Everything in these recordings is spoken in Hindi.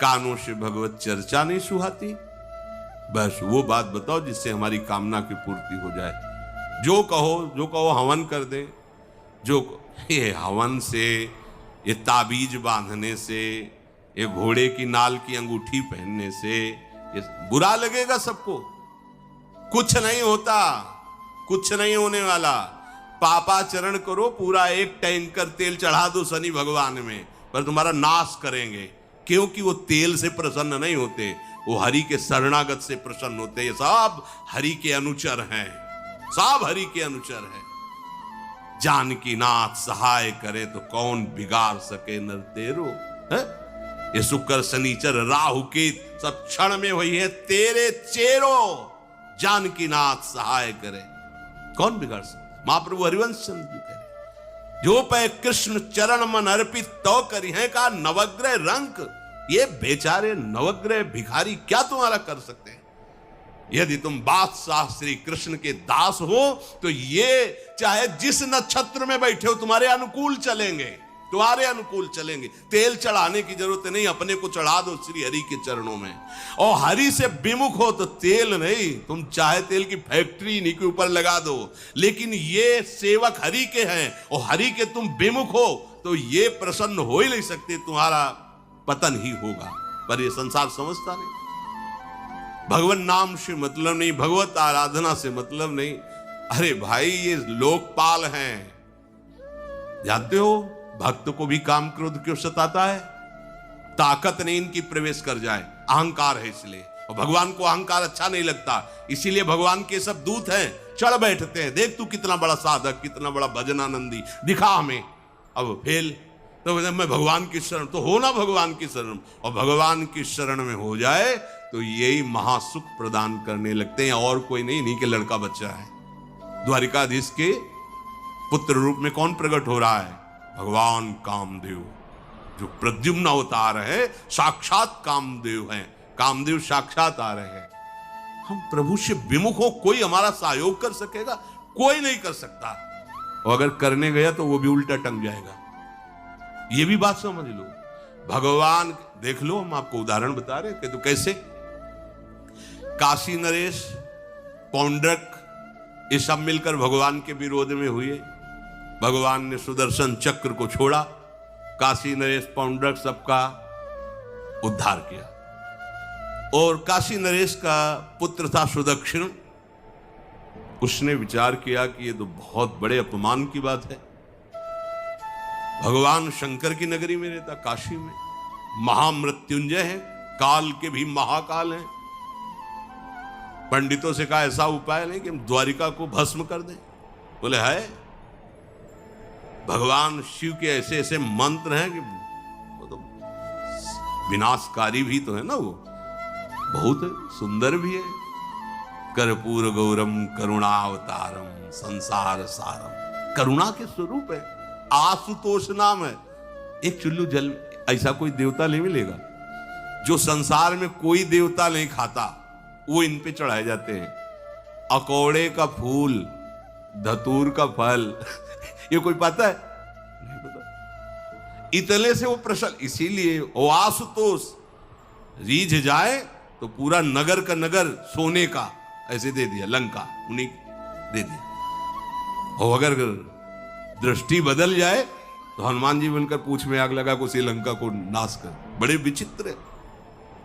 कानों से भगवत चर्चा नहीं सुहाती। बस वो बात बताओ जिससे हमारी कामना की पूर्ति हो जाए। जो कहो हवन कर दे। ये हवन से, ये ताबीज बांधने से, ये घोड़े की नाल की अंगूठी पहनने से ये बुरा लगेगा सबको। कुछ नहीं होता, कुछ नहीं होने वाला। पापाचरण करो, पूरा एक टैंकर तेल चढ़ा दो शनि भगवान में, पर तुम्हारा नाश करेंगे। क्योंकि वो तेल से प्रसन्न नहीं होते, वो हरि के शरणागत से प्रसन्न होते। ये सब हरि के अनुचर हैं, सब हरि के अनुचर हैं। जानकी नाथ सहाय करे तो कौन बिगाड़ सके नर तेरो। ये शुक्र शनिचर राहु केत सब क्षण में वही है तेरे चेरो। जानकी नाथ सहाय करे कौन बिगाड़ सके। महाप्रभु हरिवंश चंद्र जी कहे, जो पे कृष्ण चरण मन अर्पित तो करी है का नवग्रह रंक। ये बेचारे नवग्रह भिखारी क्या तुम्हारा कर सकते हैं। यदि तुम बादशाह श्री कृष्ण के दास हो तो ये चाहे जिस नक्षत्र में बैठे हो तुम्हारे अनुकूल चलेंगे, तुम्हारे अनुकूल चलेंगे। तेल चढ़ाने की जरूरत नहीं, अपने को चढ़ा दो श्री हरि के चरणों में। और हरि से विमुख हो तो तेल नहीं, तुम चाहे तेल की फैक्ट्री इन्हीं के ऊपर लगा दो। लेकिन ये सेवक हरि के हैं और हरि के तुम विमुख हो तो ये प्रसन्न हो ही नहीं सकते, तुम्हारा पतन ही होगा। पर ये संसार समझता नहीं। भगवान नाम से मतलब नहीं, भगवत आराधना से मतलब नहीं। अरे भाई ये लोकपाल हैं, जानते हो भक्त को भी काम क्रोध क्यों सताता है। ताकत नहीं इनकी प्रवेश कर जाए, अहंकार है इसलिए। और भगवान को अहंकार अच्छा नहीं लगता, इसीलिए भगवान के सब दूत हैं चढ़ बैठते हैं। देख तू कितना बड़ा साधक, कितना बड़ा भजनानंदी, दिखा हमें। अब फेल तो मैं भगवान की शरण, तो हो ना भगवान की शरण। और भगवान की शरण में हो जाए तो यही महासुख प्रदान करने लगते हैं, और कोई नहीं, इन्हीं के लड़का बच्चा है। द्वारिकाधीश के पुत्र रूप में कौन प्रकट हो रहा है? भगवान कामदेव, जो प्रद्युम्न अवतार है, साक्षात कामदेव हैं। कामदेव साक्षात आ रहे हैं। हम प्रभु से विमुख हो, कोई हमारा सहयोग कर सकेगा? कोई नहीं कर सकता। और अगर करने गया तो वो भी उल्टा टंग जाएगा। ये भी बात समझ लो। भगवान देख लो, हम आपको उदाहरण बता रहे हैं कि तो कैसे काशी नरेश, पौंड्रक, ये सब मिलकर भगवान के विरोध में हुए। भगवान ने सुदर्शन चक्र को छोड़ा, काशी नरेश पौंड्रक सबका उद्धार किया। और काशी नरेश का पुत्र था सुदक्षिण। उसने विचार किया कि ये तो बहुत बड़े अपमान की बात है। भगवान शंकर की नगरी में रहता, काशी में महामृत्युंजय है, काल के भी महाकाल हैं। पंडितों से कहा ऐसा उपाय नहीं कि हम द्वारिका को भस्म कर दें। बोले है, भगवान शिव के ऐसे ऐसे मंत्र हैं कि वो तो विनाशकारी भी तो है ना, वो बहुत सुंदर भी है। कर्पूर गौरम करुणावतारम संसार सारम, करुणा के स्वरूप है। आशुतोष नाम है। एक चुल्लू जल, ऐसा कोई देवता नहीं मिलेगा जो संसार में कोई देवता नहीं खाता, वो इन पे चढ़ाए जाते हैं। अकौड़े का फूल, धतूर का फल ये कोई पता है? नहीं पता। इतने से वो प्रसन्न, इसीलिए वो आशुतोष रीझ जाए तो पूरा नगर का नगर सोने का ऐसे दे दिया, लंका उन्हीं दे दिया। और अगर दृष्टि बदल जाए तो हनुमान जी बनकर पूंछ में आग लगा को श्रीलंका को नाश कर। बड़े विचित्र है।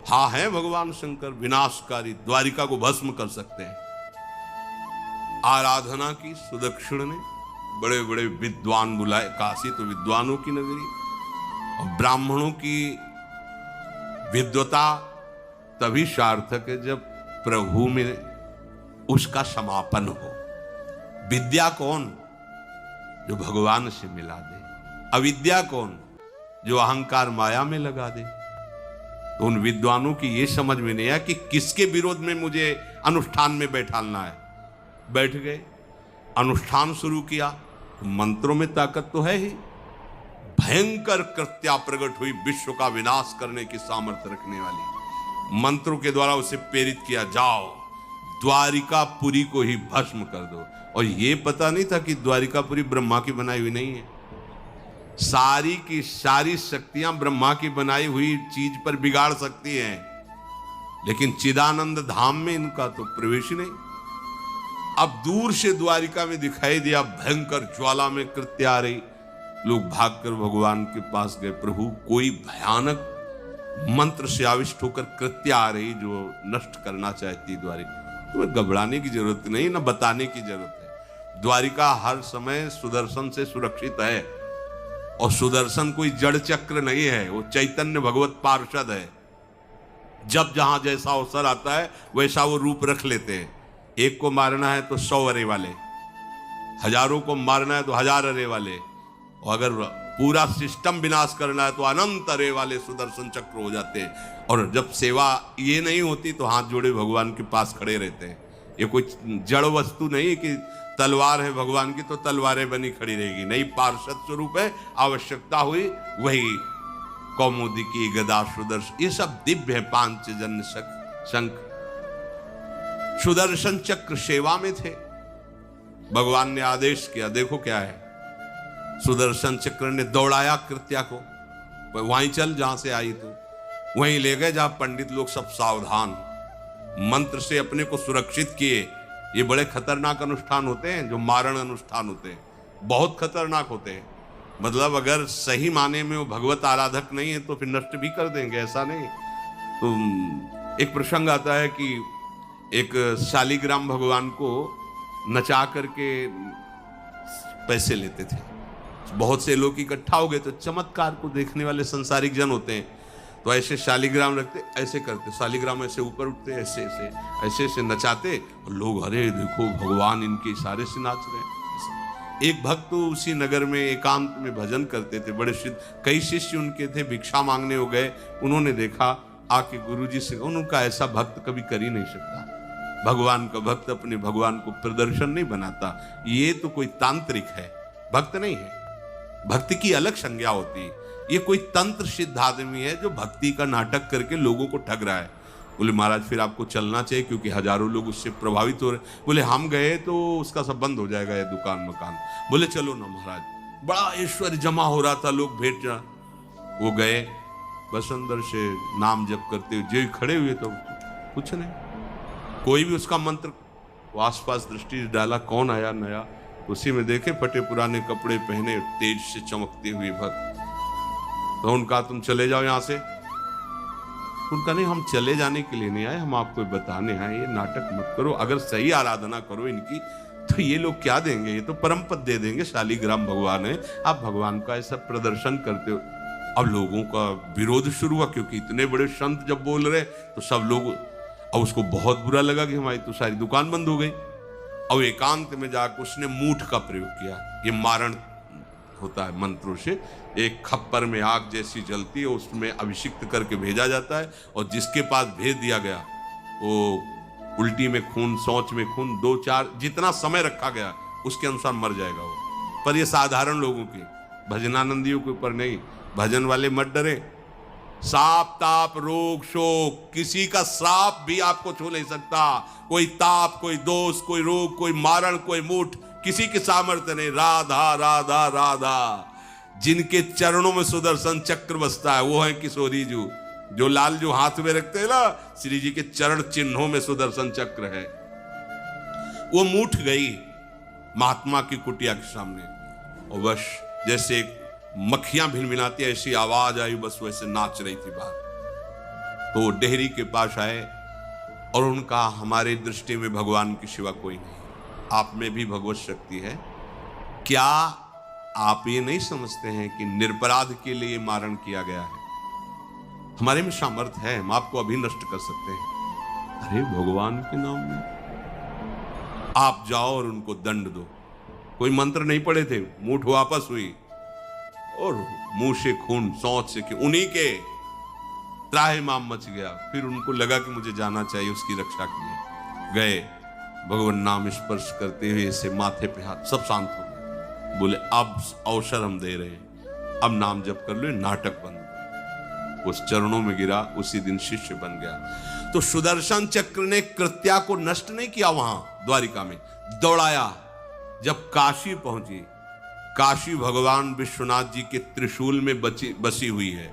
हाँ है भगवान शंकर विनाशकारी, द्वारिका को भस्म कर सकते हैं। आराधना की सुदक्षिण ने, बड़े बड़े विद्वान बुलाए। काशी तो विद्वानों की नगरी, और ब्राह्मणों की विद्वता तभी सार्थक है जब प्रभु में उसका समापन हो। विद्या कौन? जो भगवान से मिला दे। अविद्या कौन? जो अहंकार माया में लगा दे। तो उन विद्वानों की ये समझ में नहीं आया कि किसके विरोध में मुझे अनुष्ठान में बैठालना है। बैठ गए, अनुष्ठान शुरू किया। तो मंत्रों में ताकत तो है ही। भयंकर कृत्या प्रकट हुई, विश्व का विनाश करने की सामर्थ्य रखने वाली। मंत्रों के द्वारा उसे प्रेरित किया, जाओ द्वारिकापुरी को ही भस्म कर दो। और ये पता नहीं था कि द्वारिकापुरी ब्रह्मा की बनाई हुई नहीं है। सारी की सारी शक्तियां ब्रह्मा की बनाई हुई चीज पर बिगाड़ सकती हैं, लेकिन चिदानंद धाम में इनका तो प्रवेश ही नहीं। अब दूर से द्वारिका में दिखाई दिया भयंकर ज्वाला में कृत्य आ रही, लोग भागकर भगवान के पास गए, प्रभु कोई भयानक मंत्र से आविष्ट होकर कृत्य आ रही जो नष्ट करना चाहती द्वारिका। तुम्हें घबराने की जरूरत नहीं, ना बताने की जरूरत है। द्वारिका हर समय सुदर्शन से सुरक्षित है, और सुदर्शन कोई जड़ चक्र नहीं है, वो चैतन्य भगवत पार्षद है। जब जहां जैसा अवसर आता है वैसा वो रूप रख लेते हैं। एक को मारना है तो 100 अरे वाले, हजारों को मारना है तो 1000 अरे वाले, और अगर पूरा सिस्टम विनाश करना है तो अनंत अरे वाले सुदर्शन चक्र हो जाते हैं। और जब सेवा ये नहीं होती तो हाथ जोड़े भगवान के पास खड़े रहते हैं। ये कोई जड़ वस्तु नहीं है कि तलवार है भगवान की तो तलवारें बनी खड़ी रहेगी, नहीं, पार्षद स्वरूप है। आवश्यकता हुई वही कौमुदी की गदा सुदर्शन, ये सब दिव्य है। पांचजन्य शंख सुदर्शन चक्र सेवा में थे। भगवान ने आदेश किया, देखो क्या है, सुदर्शन चक्र ने दौड़ाया कृत्या को, वहीं चल जहां से आई तू, वहीं ले गए जहां पंडित लोग सब सावधान, मंत्र से अपने को सुरक्षित किए। ये बड़े खतरनाक अनुष्ठान होते हैं, जो मारण अनुष्ठान होते हैं, बहुत खतरनाक होते हैं। मतलब अगर सही माने में वो भगवत आराधक नहीं है तो फिर नष्ट भी कर देंगे, ऐसा नहीं। तो एक प्रसंग आता है कि एक शालिग्राम भगवान को नचा करके पैसे लेते थे। बहुत से लोग इकट्ठा हो गए, तो चमत्कार को देखने वाले संसारिक जन होते हैं, तो ऐसे शालिग्राम रखते, ऐसे करते, शालिग्राम ऐसे ऊपर उठते, ऐसे ऐसे ऐसे ऐसे नचाते, और लोग अरे देखो भगवान इनके इशारे से नाच रहे हैं। एक भक्त तो उसी नगर में एकांत में भजन करते थे, बड़े सिद्ध, कई शिष्य उनके थे, भिक्षा मांगने हो गए, उन्होंने देखा, आके गुरुजी से, उनका ऐसा भक्त कभी कर ही नहीं सकता। भगवान का भक्त अपने भगवान को प्रदर्शन नहीं बनाता, ये तो कोई तांत्रिक है, भक्त नहीं है। भक्ति की अलग संज्ञा होती है। ये कोई तंत्र सिद्ध आदमी है जो भक्ति का नाटक करके लोगों को ठग रहा है। बोले महाराज फिर आपको चलना चाहिए, क्योंकि हजारों लोग उससे प्रभावित हो रहे। बोले हम गए तो उसका सब बंद हो जाएगा, ये दुकान मकान। बोले चलो ना महाराज। बड़ा ऐश्वर्य जमा हो रहा था, लोग भेंट जा, वो गए, बस अंदर से नाम जप करते हुए जो खड़े हुए, तो कुछ नहीं, कोई भी उसका मंत्र, वो आसपास दृष्टि डाला, कौन आया नया, उसी में देखे फटे पुराने कपड़े पहने, तेज से चमकते हुए भक्त। तो उनका तुम चले जाओ यहां से। उनका नहीं, हम चले जाने के लिए नहीं आए, हम आपको बताने आए, ये नाटक मत करो, अगर सही आराधना करो इनकी तो ये लोग क्या देंगे, ये तो परम पद दे देंगे, शालिग्राम भगवान है, आप भगवान का ऐसा प्रदर्शन करते हो। अब लोगों का विरोध शुरू हुआ, क्योंकि इतने बड़े संत जब बोल रहे तो सब लोग, अब उसको बहुत बुरा लगा कि हमारी तो सारी दुकान बंद हो गई। अब एकांत में जाकर उसने मूठ का प्रयोग किया। ये मारण होता है मंत्रों से, एक खप्पर में आग जैसी जलती है, उसमें अभिषिक्त करके भेजा जाता है, और जिसके पास भेज दिया गया वो उल्टी में खून, शौच में खून, 2-4 जितना समय रखा गया उसके अनुसार मर जाएगा वो। पर ये साधारण लोगों के, भजनानंदियों के ऊपर नहीं। भजन वाले मत डरे, साप ताप रोग शोक, किसी का श्राप भी आपको छू नहीं सकता। कोई ताप, कोई दोष, कोई रोग, कोई मारण, कोई मूठ, किसी की सामर्थ्य नहीं। राधा राधा राधा, जिनके चरणों में सुदर्शन चक्र बसता है वो है किशोरी जी, जो लाल जो हाथ में रखते हैं ना, श्री जी के चरण चिन्हों में सुदर्शन चक्र है। वो मूठ गई महात्मा की कुटिया के सामने, और बस जैसे मक्खियां भिनभिनाती ऐसी आवाज आई, बस वैसे नाच रही थी बाहर। तो डेहरी के पास आए और उनका, हमारे दृष्टि में भगवान की सिवा कोई नहीं, आप में भी भगवत शक्ति है, क्या आप ये नहीं समझते हैं कि निरपराध के लिए मारण किया गया है? हमारे में सामर्थ्य है, हम आपको अभी नष्ट कर सकते हैं। अरे भगवान के नाम में आप जाओ और उनको दंड दो। कोई मंत्र नहीं पड़े थे, मूठ वापस हुई और मुंह से खून, शौच से उन्हीं के त्राहिमाम मच गया। फिर उनको लगा कि मुझे जाना चाहिए उसकी रक्षा के लिए। गए, भगवान नाम स्पर्श करते हुए ऐसे माथे पे हाथ, सब शांत हो गए। बोले अब अवसर हम दे रहे हैं, अब नाम जप कर लो, नाटक बंद। उस चरणों में गिरा, उसी दिन शिष्य बन गया। तो सुदर्शन चक्र ने कृत्या को नष्ट नहीं किया, वहां द्वारिका में दौड़ाया। जब काशी पहुंची, काशी भगवान विश्वनाथ जी के त्रिशूल में बसी हुई है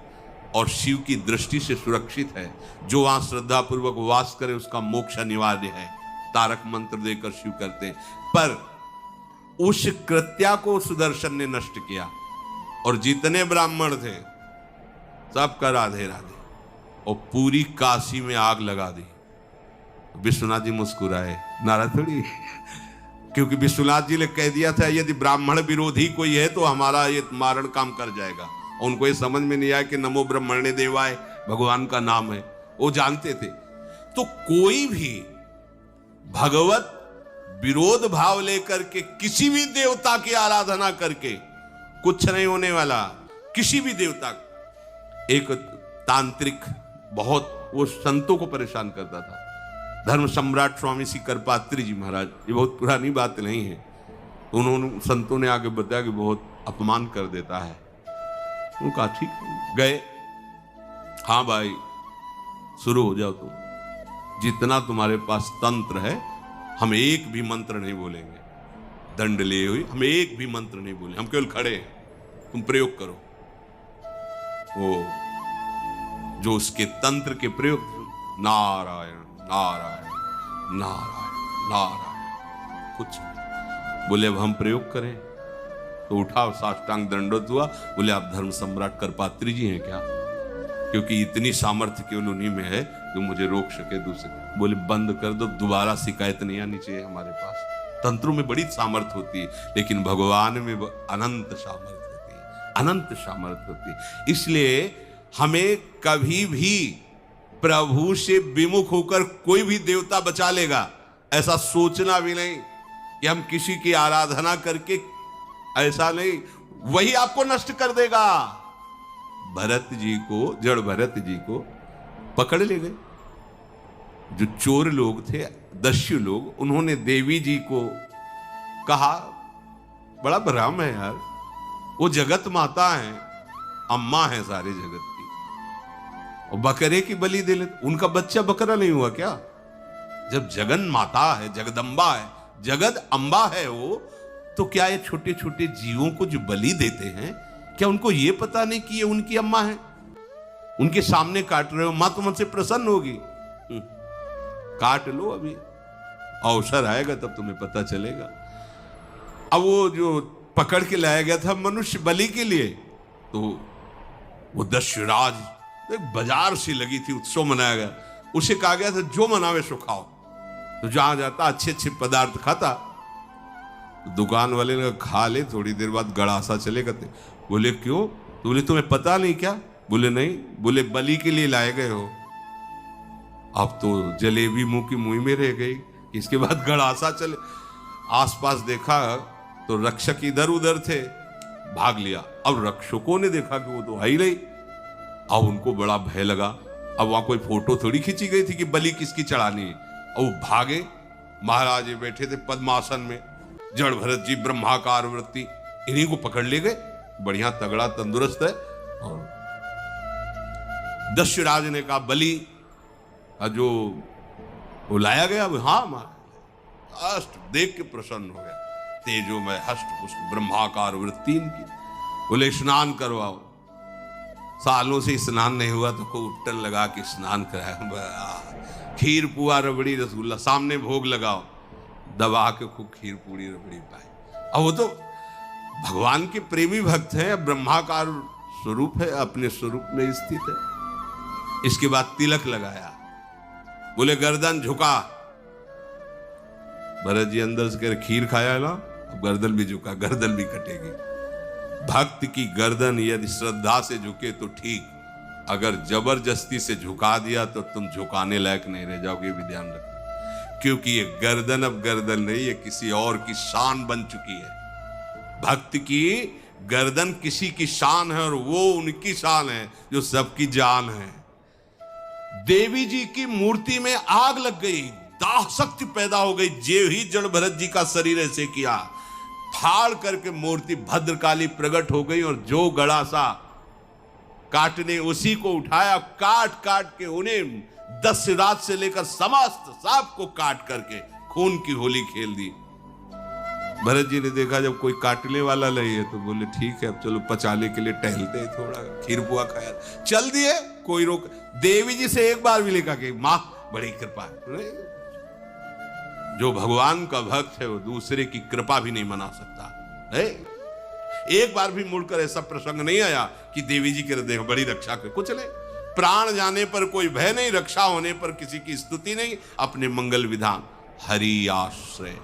और शिव की दृष्टि से सुरक्षित है। जो वहां श्रद्धा पूर्वक वास करे उसका मोक्ष अनिवार्य है। तारक मंत्र देकर शिव करते हैं, पर उस कृत्या को सुदर्शन ने नष्ट किया और जितने ब्राह्मण थे सबका राधे राधे, और पूरी काशी में आग लगा दी। विश्वनाथ जी मुस्कुराए, नाराज थोड़ी, क्योंकि विश्वनाथ जी ने कह दिया था यदि ब्राह्मण विरोधी कोई है तो हमारा ये मारण काम कर जाएगा। और उनको ये समझ में नहीं आया कि नमो ब्रह्मणे देवाय भगवान का नाम है, वो जानते थे। तो कोई भी भगवत विरोध भाव लेकर के किसी भी देवता की आराधना करके कुछ नहीं होने वाला। किसी भी देवता, एक तांत्रिक बहुत वो संतों को परेशान करता था, धर्म सम्राट स्वामी श्री करपात्री जी महाराज, ये बहुत पुरानी बात नहीं है। उन्होंने संतों ने आगे बताया कि बहुत अपमान कर देता है। उन्होंने कहा ठीक है, गए, हाँ भाई शुरू हो जाओ तुम, जितना तुम्हारे पास तंत्र है हम एक भी मंत्र नहीं बोलेंगे, दंड लिए हुए हम एक भी मंत्र नहीं बोले, हम केवल खड़े हैं, तुम प्रयोग करो। वो जो उसके तंत्र के प्रयोग, नारायण नारायण नारायण नारायण, कुछ बोले अब हम प्रयोग करें। तो उठा, साष्टांग दंडोत हुआ, बोले आप धर्म सम्राट करपात्री जी हैं क्या? क्योंकि इतनी सामर्थ्य केवल उन्हीं में है जो मुझे रोक सके। दूसरे बोले बंद कर दो, दोबारा शिकायत नहीं आनी चाहिए हमारे पास। तंत्रों में बड़ी सामर्थ्य होती है, लेकिन भगवान में अनंत सामर्थ्य होती है, अनंत सामर्थ्य होती है। इसलिए हमें कभी भी प्रभु से विमुख होकर कोई भी देवता बचा लेगा ऐसा सोचना भी नहीं कि हम किसी की आराधना करके, ऐसा नहीं, वही आपको नष्ट कर देगा। भरत जी को, जड़ भरत जी को पकड़ ले गए जो चोर लोग थे, दस्यु लोग। उन्होंने देवी जी को कहा, बड़ा भ्रम है यार, वो जगत माता है, अम्मा है सारे जगत की, और बकरे की बलि दे लेते। उनका बच्चा बकरा नहीं हुआ क्या? जब जगन माता है, जगदम्बा है, जगद अम्बा है वो, तो क्या ये छोटे छोटे जीवों को जो बलि देते हैं, क्या उनको ये पता नहीं कि ये उनकी अम्मा है? उनके सामने काट रहे हो, मां तो मुझसे प्रसन्न होगी। काट लो, अभी अवसर आएगा तब तुम्हें पता चलेगा। अब वो जो पकड़ के लाया गया था मनुष्य बलि के लिए, तो वो दस्युराज, एक बाजार सी लगी थी, उत्सव मनाया गया, उसे कहा गया था जो मनावे सो खाओ। तो जहां जाता अच्छे अच्छे पदार्थ खाता। दुकान वाले ने खा ले, थोड़ी देर बाद गड़ासा चले गए। बोले क्यों? तो बोले तुम्हें पता नहीं क्या? बोले नहीं। बोले बलि के लिए लाए गए हो। अब तो जलेबी मुंह की मुंह में रह गई। इसके बाद गड़ासा चले, आसपास देखा तो रक्षक इधर उधर थे, भाग लिया। अब रक्षकों ने देखा कि वो तो है ही नहीं। अब उनको बड़ा भय लगा। अब वहां कोई फोटो थोड़ी खींची गई थी कि बलि किसकी चढ़ानी है। अब वो भागे, महाराज बैठे थे पद्मासन में, जड़ भरत जी ब्रह्माकार वृत्ति, इन्हीं को पकड़ ले गए। बढ़िया तगड़ा तंदुरुस्त है। और दस्युराज ने कहा बलि जो वो लाया गया, हाँ महाराज, हष्ट देख के प्रसन्न हो गया। तेजो में हष्ट पुष्ट ब्रह्माकार वृत्ति इनकी। बोले स्नान करवाओ। सालों से स्नान नहीं हुआ तो को उपटन लगा के स्नान कराया। खीर पुआ रबड़ी रसगुल्ला सामने भोग लगाओ, दबा के खूब खीर पूरी रबड़ी पाए। अब वो तो भगवान के प्रेमी भक्त हैं, ब्रह्माकार स्वरूप है, अपने स्वरूप में स्थित है। इसके बाद तिलक लगाया। बोले गर्दन झुका। भरत जी अंदर से कह खीर खाया ना, अब गर्दन भी झुका, गर्दन भी कटेगी। भक्त की गर्दन यदि श्रद्धा से झुके तो ठीक, अगर जबरदस्ती से झुका दिया तो तुम झुकाने लायक नहीं रह जाओगे, भी ध्यान रखना। क्योंकि ये गर्दन अब गर्दन नहीं, ये किसी और की शान बन चुकी है। भक्त की गर्दन किसी की शान है और वो उनकी शान है जो सबकी जान है। देवी जी की मूर्ति में आग लग गई, दाह शक्ति पैदा हो गई। जे ही जड़ भरत जी का शरीर ऐसे किया, फाड़ करके मूर्ति भद्रकाली प्रकट हो गई। और जो गड़ासा काटने उसी को उठाया, काट काट के उन्हें दस्युराज से लेकर समस्त सबको काट करके खून की होली खेल दी। भरत जी ने देखा जब कोई काटने वाला नहीं है तो बोले ठीक है अब चलो पचाने के लिए टहलते हैं, थोड़ा खीर पुआ खाया, चल दिए, कोई रोक। देवी जी से एक बार भी लिखा कि मां बड़ी कृपा है। जो भगवान का भक्त है वो दूसरे की कृपा भी नहीं मना सकता है। एक बार भी मुड़कर ऐसा प्रसंग नहीं आया कि देवी जी के हृदय बड़ी रक्षा कर, कुछ नहीं। प्राण जाने पर कोई भय नहीं, रक्षा होने पर किसी की स्तुति नहीं, अपने मंगल विधान हरि आश्रय।